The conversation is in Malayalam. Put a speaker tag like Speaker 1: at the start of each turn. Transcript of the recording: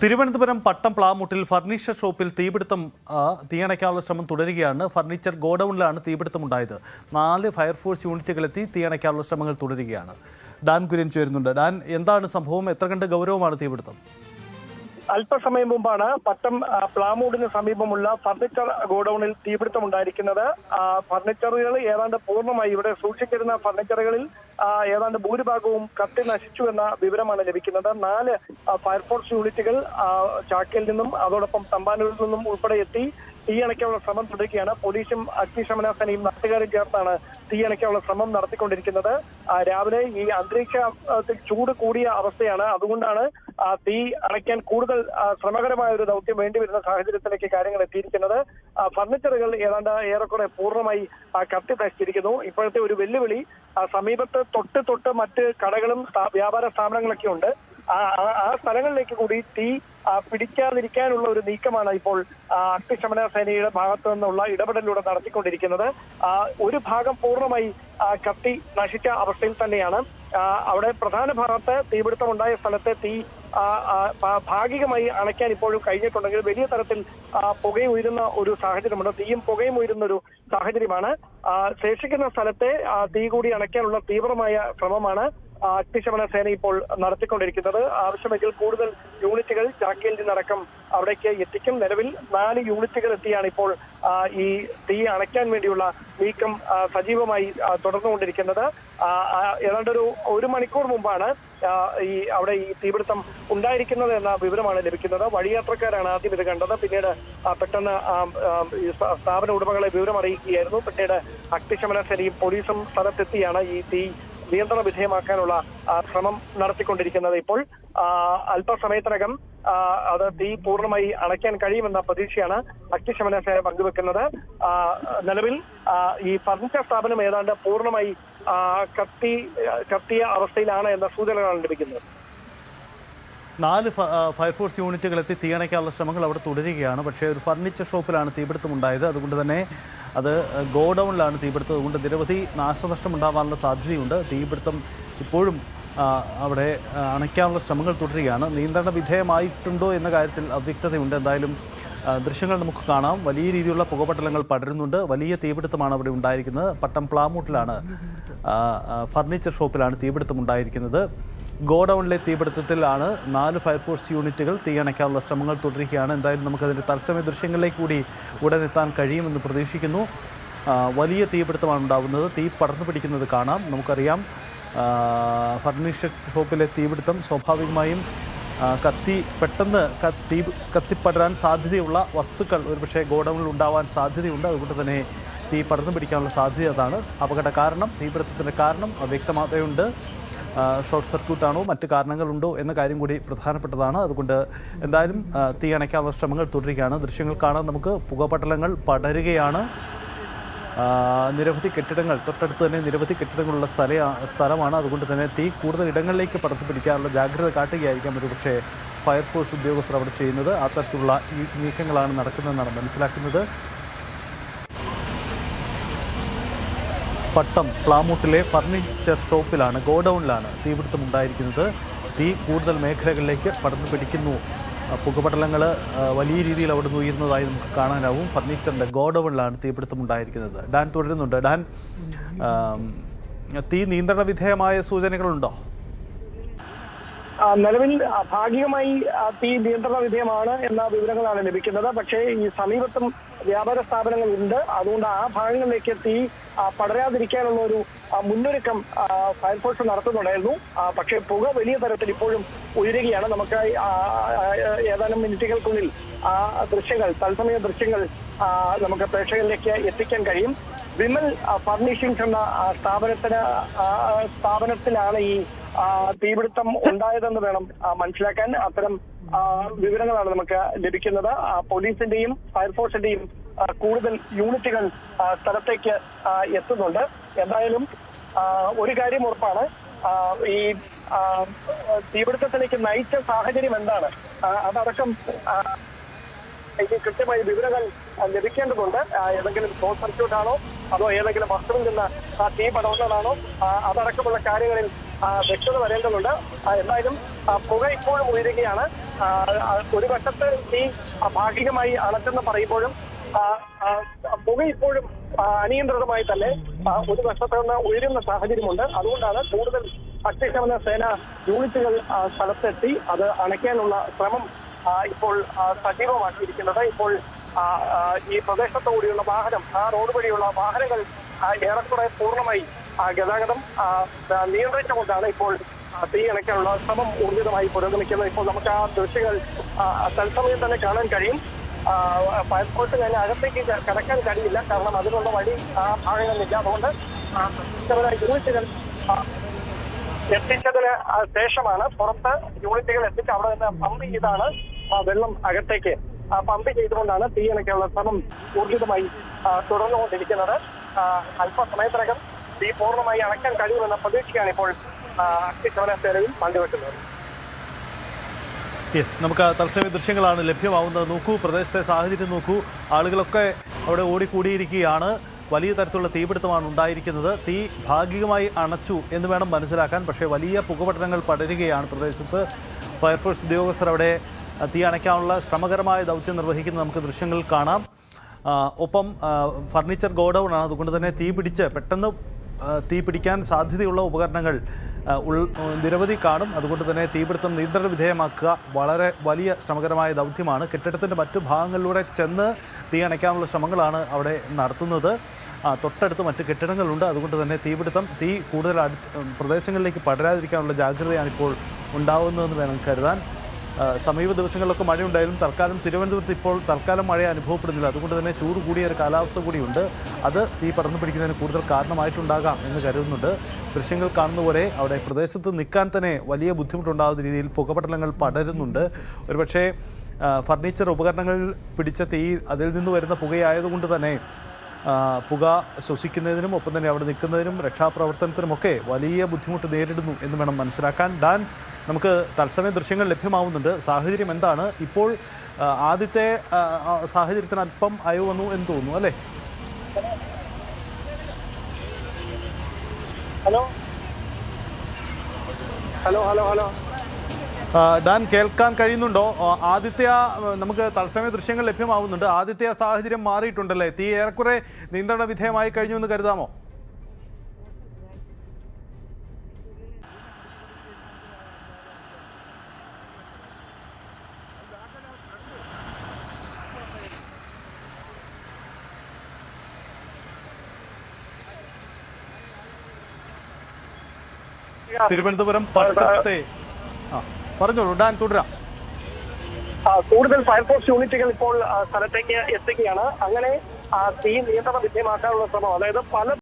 Speaker 1: തിരുവനന്തപുരം പട്ടം പ്ലാമൂട്ടിൽ ഫർണിച്ചർ ഷോപ്പിൽ തീയണയ്ക്കാനുള്ള ശ്രമം തുടരുകയാണ്. ഫർണിച്ചർ ഗോഡൌണിലാണ് തീപിടുത്തമുണ്ടായത്. 4 ഫയർഫോഴ്സ് യൂണിറ്റുകളെത്തി തീയണയ്ക്കാനുള്ള ശ്രമങ്ങൾ തുടരുകയാണ്. ഡാൻ കുര്യൻ ചേരുന്നുണ്ട്. ഡാൻ, എന്താണ് സംഭവം? എത്ര കണ്ട് ഗൗരവമാണ് തീപിടുത്തം?
Speaker 2: അല്പസമയം മുമ്പാണ് പട്ടം പ്ലാമൂടിന് സമീപമുള്ള ഫർണിച്ചർ ഗോഡൌണിൽ തീപിടുത്തമുണ്ടായിരിക്കുന്നത്. ഫർണിച്ചറുകൾ ഏതാണ്ട് പൂർണ്ണമായി ഇവിടെ സൂക്ഷിച്ചിരുന്ന ഫർണിച്ചറുകളിൽ ഏതാണ്ട് ഭൂരിഭാഗവും കത്തി നശിച്ചു എന്ന വിവരമാണ് ലഭിക്കുന്നത്. 4 ഫയർഫോഴ്സ് യൂണിറ്റുകൾ ചാക്കയിൽ നിന്നും അതോടൊപ്പം തമ്പാനൂരിൽ നിന്നും ഉൾപ്പെടെ എത്തി തീയണയ്ക്കാനുള്ള ശ്രമം തുടരുകയാണ്. പോലീസും അഗ്നിശമന സേനയും നാട്ടുകാരും ചേർത്താണ് തീയണയ്ക്കാനുള്ള ശ്രമം നടത്തിക്കൊണ്ടിരിക്കുന്നത്. രാവിലെ ഈ അന്തരീക്ഷത്തിൽ ചൂട് കൂടിയ അവസ്ഥയാണ്. അതുകൊണ്ടാണ് തീ അണയ്ക്കാൻ കൂടുതൽ ശ്രമകരമായ ഒരു ദൗത്യം വേണ്ടിവരുന്ന സാഹചര്യത്തിലേക്ക് കാര്യങ്ങൾ എത്തിയിരിക്കുന്നത്. ഫർണിച്ചറുകൾ ഏതാണ്ട് ഏറെക്കുറെ പൂർണ്ണമായി കത്തി നശിച്ചിരിക്കുന്നു. ഇപ്പോഴത്തെ ഒരു വെല്ലുവിളി, സമീപത്ത് തൊട്ട് മറ്റ് കടകളും വ്യാപാര സ്ഥാപനങ്ങളൊക്കെ ഉണ്ട്. ആ സ്ഥലങ്ങളിലേക്ക് കൂടി തീ പിടിക്കാതിരിക്കാനുള്ള ഒരു നീക്കമാണ് ഇപ്പോൾ അഗ്നിശമന സേനയുടെ ഭാഗത്തു നിന്നുള്ള ഇടപെടലിലൂടെ നടത്തിക്കൊണ്ടിരിക്കുന്നത്. ഒരു ഭാഗം പൂർണ്ണമായി കത്തി നശിച്ച അവസ്ഥയിൽ തന്നെയാണ്. അവിടെ പ്രധാന ഭാഗത്ത് തീപിടുത്തമുണ്ടായ സ്ഥലത്തെ തീ ഭാഗികമായി അണയ്ക്കാൻ ഇപ്പോഴും കഴിഞ്ഞിട്ടുണ്ടെങ്കിൽ വലിയ തരത്തിൽ പുകയും ഉയരുന്ന ഒരു സാഹചര്യമുണ്ട്. തീയും പുകയും ഉയരുന്ന ഒരു സാഹചര്യമാണ്. ശേഷിക്കുന്ന സ്ഥലത്തെ തീ കൂടി അണയ്ക്കാനുള്ള തീവ്രമായ ശ്രമമാണ് അഗ്നിശമന സേന ഇപ്പോൾ നടത്തിക്കൊണ്ടിരിക്കുന്നത്. ആവശ്യമെങ്കിൽ കൂടുതൽ യൂണിറ്റുകൾ ചാക്കയിൽ നിന്നടക്കം അവിടേക്ക് എത്തിക്കും. നിലവിൽ 4 യൂണിറ്റുകൾ എത്തിയാണ് ഇപ്പോൾ ഈ തീ അണയ്ക്കാൻ വേണ്ടിയുള്ള നീക്കം സജീവമായി തുടർന്നുകൊണ്ടിരിക്കുന്നത്. ഏതാണ്ട് ഒരു മണിക്കൂർ മുമ്പാണ് അവിടെ ഈ തീപിടുത്തം ഉണ്ടായിരിക്കുന്നത് എന്ന വിവരമാണ് ലഭിക്കുന്നത്. വഴിയാത്രക്കാരാണ് ആദ്യം ഇത് കണ്ടത്. പിന്നീട് പെട്ടെന്ന് സ്ഥാപന ഉടമകളെ വിവരം അറിയിക്കുകയായിരുന്നു. പിന്നീട് അഗ്നിശമന സേനയും പോലീസും സ്ഥലത്തെത്തിയാണ് ഈ തീ നിയന്ത്രണ വിധേയമാക്കാനുള്ള ശ്രമം നടത്തിക്കൊണ്ടിരിക്കുന്നത്. ഇപ്പോൾ അല്പസമയത്തിനകം അത് തീ പൂർണ്ണമായി അണയ്ക്കാൻ കഴിയുമെന്ന പ്രതീക്ഷയാണ് അഗ്നിശമന സേന പങ്കുവെക്കുന്നത്. നിലവിൽ ഈ ഫർണിച്ചർ സ്ഥാപനം ഏതാണ്ട് പൂർണ്ണമായി കത്തിയ അവസ്ഥയിലാണ് എന്ന സൂചനകളാണ് ലഭിക്കുന്നത്.
Speaker 1: 4 ഫയർഫോഴ്സ് യൂണിറ്റുകൾ എത്തി തീയണയ്ക്കാനുള്ള ശ്രമങ്ങൾ അവിടെ തുടരുകയാണ്. പക്ഷേ ഒരു ഫർണിച്ചർ ഷോപ്പിലാണ് തീപിടുത്തമുണ്ടായത്. അതുകൊണ്ട് തന്നെ അത് ഗോഡൌണിലാണ് തീപിടുത്തം. അതുകൊണ്ട് നിരവധി നാശനഷ്ടം ഉണ്ടാകാനുള്ള സാധ്യതയുണ്ട്. തീപിടുത്തം ഇപ്പോഴും അവിടെ അണയ്ക്കാനുള്ള ശ്രമങ്ങൾ തുടരുകയാണ്. നിയന്ത്രണ വിധേയമായിട്ടുണ്ടോ എന്ന കാര്യത്തിൽ അവ്യക്തതയുണ്ട്. എന്തായാലും ദൃശ്യങ്ങൾ നമുക്ക് കാണാം. വലിയ രീതിയിലുള്ള പുകപടലങ്ങൾ പടരുന്നുണ്ട്. വലിയ തീപിടുത്തമാണ് അവിടെ ഉണ്ടായിരിക്കുന്നത്. പട്ടം പ്ലാമൂട്ടിലാണ് ഫർണിച്ചർ ഷോപ്പിലാണ് തീപിടുത്തം ഉണ്ടായിരിക്കുന്നത്. ഗോഡൌണിലെ തീപിടുത്തത്തിലാണ് 4 ഫയർഫോഴ്സ് യൂണിറ്റുകൾ തീയണയ്ക്കാനുള്ള ശ്രമങ്ങൾ തുടരുകയാണ്. എന്തായാലും നമുക്കതിൻ്റെ തത്സമയ ദൃശ്യങ്ങളിലേക്ക് കൂടി ഉടനെത്താൻ കഴിയുമെന്ന് പ്രതീക്ഷിക്കുന്നു. വലിയ തീപിടുത്തമാണ് ഉണ്ടാകുന്നത്. തീ പടർന്നു പിടിക്കുന്നത് കാണാം. നമുക്കറിയാം, ഫർണിച്ചർ ഷോപ്പിലെ തീപിടുത്തം സ്വാഭാവികമായും പെട്ടെന്ന് കത്തിപ്പടരാൻ സാധ്യതയുള്ള വസ്തുക്കൾ ഒരുപക്ഷെ ഗോഡൌണിൽ ഉണ്ടാവാൻ സാധ്യതയുണ്ട്. അതുകൊണ്ട് തന്നെ തീ പടർന്നു പിടിക്കാനുള്ള സാധ്യത അതാണ്. അപകട കാരണം, തീപിടുത്തത്തിൻ്റെ കാരണം അവ്യക്തമാകുന്നുണ്ട്. ഷോർട്ട് സർക്യൂട്ടാണോ മറ്റ് കാരണങ്ങളുണ്ടോ എന്ന കാര്യം കൂടി പ്രധാനപ്പെട്ടതാണ്. അതുകൊണ്ട് എന്തായാലും തീ അണയ്ക്കാനുള്ള ശ്രമങ്ങൾ തുടരുകയാണ്. ദൃശ്യങ്ങൾ കാണാൻ നമുക്ക് പുകപടലങ്ങൾ പടരുകയാണ്. നിരവധി കെട്ടിടങ്ങൾ തൊട്ടടുത്ത് തന്നെ നിരവധി കെട്ടിടങ്ങളുള്ള സ്ഥലമാണ്. അതുകൊണ്ട് തന്നെ തീ കൂടുതൽ ഇടങ്ങളിലേക്ക് പടർന്നു പിടിക്കാനുള്ള ജാഗ്രത കാട്ടുകയായിരിക്കാം ഒരു പക്ഷേ ഫയർഫോഴ്സ് ഉദ്യോഗസ്ഥർ അവിടെ ചെയ്യുന്നത്. അത്തരത്തിലുള്ള ഈ നീക്കങ്ങളാണ് നടക്കുന്നതെന്നാണ് മനസ്സിലാക്കുന്നത്. പട്ടം പ്ലാമൂട്ടിലെ ഫർണിച്ചർ ഷോപ്പിലാണ്, ഗോഡൌണിലാണ് തീപിടുത്തം ഉണ്ടായിരിക്കുന്നത്. തീ കൂടുതൽ മേഖലകളിലേക്ക് പടർന്നു പിടിക്കുന്നു. പുകപടലങ്ങൾ വലിയ രീതിയിൽ അവിടെ നിന്ന് ഉയർന്നതായി നമുക്ക് കാണാനാവും. ഫർണിച്ചറിൻ്റെ ഗോഡൌണിലാണ് തീപിടുത്തം ഉണ്ടായിരിക്കുന്നത്. ഡാൻ തുടരുന്നുണ്ട്. ഡാൻ, തീ നിയന്ത്രണ വിധേയമായ സൂചനകളുണ്ടോ?
Speaker 2: നിലവിൽ ഭാഗികമായി തീ നിയന്ത്രണ വിധേയമാണ് എന്ന വിവരങ്ങളാണ് ലഭിക്കുന്നത്. പക്ഷേ ഈ സമീപത്തും വ്യാപാര സ്ഥാപനങ്ങൾ ഉണ്ട്. അതുകൊണ്ട് ആ ഭാഗങ്ങളിലേക്ക് തീ പടരാതിരിക്കാനുള്ള ഒരു മുന്നൊരുക്കം ഫയർഫോഴ്സ് നടത്തുന്നുണ്ടായിരുന്നു. പക്ഷേ പുക വലിയ തരത്തിൽ ഇപ്പോഴും ഉയരുകയാണ്. നമുക്ക് ഏതാനും മിനിറ്റുകൾക്കുള്ളിൽ ആ ദൃശ്യങ്ങൾ, തത്സമയ ദൃശ്യങ്ങൾ നമുക്ക് പ്രേക്ഷകരിലേക്ക് എത്തിക്കാൻ കഴിയും. വിമൽ ഫർണിഷിംഗ്സ് എന്ന സ്ഥാപനത്തിലാണ് ഈ തീപിടുത്തം ഉണ്ടായതെന്ന് വേണം മനസ്സിലാക്കാൻ. അത്തരം വിവരങ്ങളാണ് നമുക്ക് ലഭിക്കുന്നത്. പോലീസിന്റെയും ഫയർഫോഴ്സിന്റെയും കൂടുതൽ യൂണിറ്റുകൾ സ്ഥലത്തേക്ക് എത്തുന്നുണ്ട്. എന്തായാലും ഒരു കാര്യം ഉറപ്പാണ്, ഈ തീപിടുത്തത്തിലേക്ക് നയിച്ച സാഹചര്യം എന്താണ് അതടക്കം ഇത് കൃത്യമായി വിവരങ്ങൾ ലഭിക്കേണ്ടതുണ്ട്. ഏതെങ്കിലും ഷോർട്ട് സർക്യൂട്ട് ആണോ അതോ ഏതെങ്കിലും വസ്തുവിൽ നിന്ന് തീ പടർന്നതാണോ അതടക്കമുള്ള കാര്യങ്ങളിൽ വ്യക്തത വരേണ്ടതുണ്ട്. എന്തായാലും പുക ഇപ്പോഴും ഉയരുകയാണ്. ഒരു വശത്ത് തീ ഭാഗികമായി അണച്ചെന്ന് പറയുമ്പോഴും പുക ഇപ്പോഴും അനിയന്ത്രിതമായി തന്നെ ഒരു വശത്ത് നിന്ന് ഉയരുന്ന സാഹചര്യമുണ്ട്. അതുകൊണ്ടാണ് കൂടുതൽ അഗ്നിശമന സേന യൂണിറ്റുകൾ സ്ഥലത്തെത്തി അത് അണയ്ക്കാനുള്ള ശ്രമം ഇപ്പോൾ സജീവമാക്കിയിരിക്കുന്നത്. ഇപ്പോൾ ഈ പ്രദേശത്തുകൂടിയുള്ള വാഹനം, റോഡ് വഴിയുള്ള വാഹനങ്ങൾ ഏറെക്കുറെ പൂർണ്ണമായി ഗതാഗതം നിയന്ത്രിച്ചുകൊണ്ടാണ് ഇപ്പോൾ തീ അണയ്ക്കാനുള്ള ശ്രമം ഊർജിതമായി പുരോഗമിക്കുന്നത്. ഇപ്പോൾ നമുക്ക് ആ ദൃശ്യങ്ങൾ തത്സമയം തന്നെ കാണാൻ കഴിയും. ഫയർഫോഴ്സിന് തന്നെ അകത്തേക്ക് കടക്കാൻ കഴിയില്ല, കാരണം അതിനുള്ള വഴി ഭാഗങ്ങളില്ല. അതുകൊണ്ട് യൂണിറ്റുകൾ എത്തിച്ചതിന് ശേഷമാണ് പുറത്ത് യൂണിറ്റുകൾ എത്തിച്ച് അവിടെ നിന്ന് പമ്പ് ചെയ്താണ് വെള്ളം അകത്തേക്ക് പമ്പ് ചെയ്തുകൊണ്ടാണ് തീ അണയ്ക്കാനുള്ള ശ്രമം ഊർജിതമായി തുടർന്നുകൊണ്ടിരിക്കുന്നത്. അല്പസമയത്തിനകം തീ പൂർണ്ണമായി അണയ്ക്കാൻ കഴിയുമെന്ന പ്രതീക്ഷയാണ് ഇപ്പോൾ അഗ്നിശമന സേനയിൽ പങ്കുവെക്കുന്നത്.
Speaker 1: യെസ്, നമുക്ക് തത്സമയ ദൃശ്യങ്ങളാണ് ലഭ്യമാവുന്നത്. നോക്കൂ, പ്രദേശത്തെ സാഹചര്യം നോക്കൂ. ആളുകളൊക്കെ അവിടെ ഓടിക്കൂടിയിരിക്കുകയാണ്. വലിയ തരത്തിലുള്ള തീപിടുത്തമാണ് ഉണ്ടായിരിക്കുന്നത്. തീ ഭാഗികമായി അണച്ചു എന്ന് വേണം മനസ്സിലാക്കാൻ. പക്ഷേ വലിയ പുകപടലങ്ങൾ പടരുകയാണ് പ്രദേശത്ത്. ഫയർഫോഴ്സ് ഉദ്യോഗസ്ഥർ അവിടെ തീ അണയ്ക്കാനുള്ള ശ്രമകരമായ ദൗത്യം നിർവഹിക്കുന്നത് നമുക്ക് ദൃശ്യങ്ങളിൽ കാണാം. ഒപ്പം ഫർണിച്ചർ ഗോഡൗൺ ആണ്, അതുകൊണ്ട് തന്നെ പെട്ടെന്ന് തീ പിടിക്കാൻ സാധ്യതയുള്ള ഉപകരണങ്ങൾ നിരവധി കാണും. അതുകൊണ്ട് തന്നെ തീപിടുത്തം നിയന്ത്രണ വിധേയമാക്കുക വളരെ വലിയ ശ്രമകരമായ ദൗത്യമാണ്. കെട്ടിടത്തിൻ്റെ മറ്റു ഭാഗങ്ങളിലൂടെ ചെന്ന് തീ അണയ്ക്കാനുള്ള ശ്രമങ്ങളാണ് അവിടെ നടത്തുന്നത്. തൊട്ടടുത്ത് മറ്റ് കെട്ടിടങ്ങളുണ്ട്. അതുകൊണ്ട് തന്നെ തീ കൂടുതൽ പ്രദേശങ്ങളിലേക്ക് പടരാതിരിക്കാനുള്ള ജാഗ്രതയാണ് ഇപ്പോൾ ഉണ്ടാവുന്നതെന്ന് വേണം കരുതാൻ. സമീപ ദിവസങ്ങളിലൊക്കെ മഴയുണ്ടായാലും തിരുവനന്തപുരത്ത് ഇപ്പോൾ മഴ അനുഭവപ്പെടുന്നില്ല. അതുകൊണ്ട് തന്നെ ചൂട് കൂടിയ ഒരു കാലാവസ്ഥ കൂടിയുണ്ട്. അത് തീ പടർന്നു പിടിക്കുന്നതിന് കൂടുതൽ കാരണമായിട്ടുണ്ടാകാം എന്ന് കരുതുന്നുണ്ട്. ദൃശ്യങ്ങൾ കാണുന്ന പോലെ അവിടെ പ്രദേശത്ത് നിൽക്കാൻ തന്നെ വലിയ ബുദ്ധിമുട്ടുണ്ടാകുന്ന രീതിയിൽ പുകപടലങ്ങൾ പടരുന്നുണ്ട്. ഒരുപക്ഷേ ഫർണിച്ചർ ഉപകരണങ്ങൾ പിടിച്ച തീ അതിൽ നിന്ന് വരുന്ന പുകയായതുകൊണ്ട് തന്നെ പുക ശ്വസിക്കുന്നതിനും ഒപ്പം തന്നെ അവിടെ നിൽക്കുന്നതിനും രക്ഷാപ്രവർത്തനത്തിനുമൊക്കെ വലിയ ബുദ്ധിമുട്ട് നേരിടുന്നു എന്ന് വേണം മനസ്സിലാക്കാൻ. ഡാൻ, നമുക്ക് തത്സമയ ദൃശ്യങ്ങൾ ലഭ്യമാവുന്നുണ്ട്. സാഹചര്യം എന്താണ് ഇപ്പോൾ? ആദ്യത്തെ സാഹചര്യത്തിന് അല്പം അയവ് വന്നു എന്ന് തോന്നുന്നു, അല്ലേ?
Speaker 2: Hello hello hello hello
Speaker 1: Dan, കേൾക്കാൻ കഴിയുന്നുണ്ടോ? ആദ്യത്തെ നമുക്ക് തത്സമയ ദൃശ്യങ്ങൾ ലഭ്യമാവുന്നുണ്ട്. ആദ്യത്തെ സാഹചര്യം മാറിയിട്ടുണ്ടല്ലേ? തീ ഏറെക്കുറെ നിയന്ത്രണ വിധേയമായി കഴിഞ്ഞു എന്ന് കരുതാമോ? തിരുവനന്തപുരം പട്ടത്തെ പറഞ്ഞോളൂ ഡാൻ, തുടരാം.
Speaker 2: കൂടുതൽ ഫയർഫോഴ്സ് യൂണിറ്റുകൾ ഇപ്പോൾ സ്ഥലത്തേക്ക് എത്തുകയാണ്. അങ്ങനെ തീ നിയന്ത്രണ വിധേയമാക്കാനുള്ള ശ്രമം, അതായത് പല